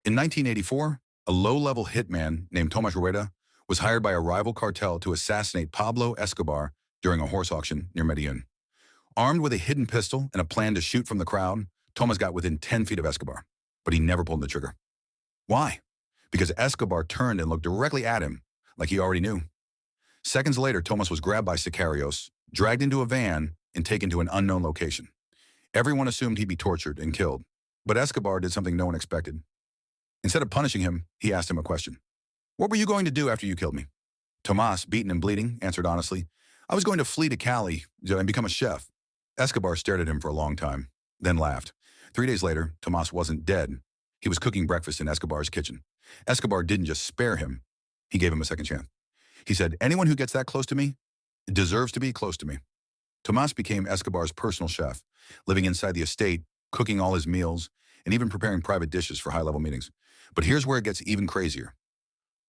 In 1984, a low-level hitman named Tomás Rueda was hired by a rival cartel to assassinate Pablo Escobar during a horse auction near Medellin. Armed with a hidden pistol and a plan to shoot from the crowd, Tomás got within 10 feet of Escobar, but he never pulled the trigger. Why? Because Escobar turned and looked directly at him, like he already knew. Seconds later, Tomás was grabbed by sicarios, dragged into a van, and taken to an unknown location. Everyone assumed he'd be tortured and killed, but Escobar did something no one expected. Instead of punishing him, he asked him a question. "What were you going to do after you killed me?" Tomás, beaten and bleeding, answered honestly, "I was going to flee to Cali and become a chef." Escobar stared at him for a long time, then laughed. 3 days later, Tomás wasn't dead. He was cooking breakfast in Escobar's kitchen. Escobar didn't just spare him, he gave him a second chance. He said, "Anyone who gets that close to me deserves to be close to me." Tomás became Escobar's personal chef, living inside the estate, cooking all his meals, and even preparing private dishes for high-level meetings. But here's where it gets even crazier.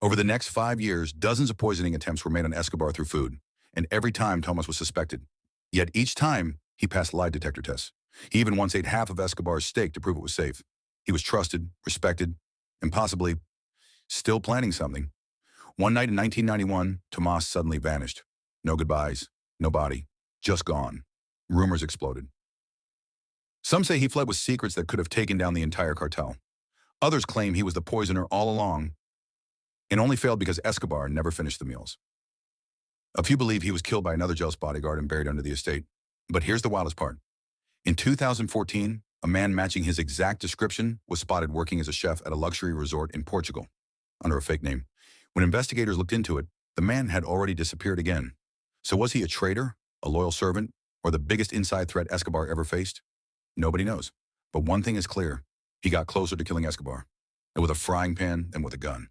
Over the next 5 years, dozens of poisoning attempts were made on Escobar through food, and every time Tomás was suspected. Yet each time, he passed lie detector tests. He even once ate half of Escobar's steak to prove it was safe. He was trusted, respected, and possibly still planning something. One night in 1991, Tomás suddenly vanished. No goodbyes, no body, just gone. Rumors exploded. Some say he fled with secrets that could have taken down the entire cartel. Others claim he was the poisoner all along and only failed because Escobar never finished the meals. A few believe he was killed by another jealous bodyguard and buried under the estate. But here's the wildest part. In 2014, a man matching his exact description was spotted working as a chef at a luxury resort in Portugal under a fake name. When investigators looked into it, the man had already disappeared again. So was he a traitor, a loyal servant, or the biggest inside threat Escobar ever faced? Nobody knows. But one thing is clear. He got closer to killing Escobar, and with a frying pan than with a gun.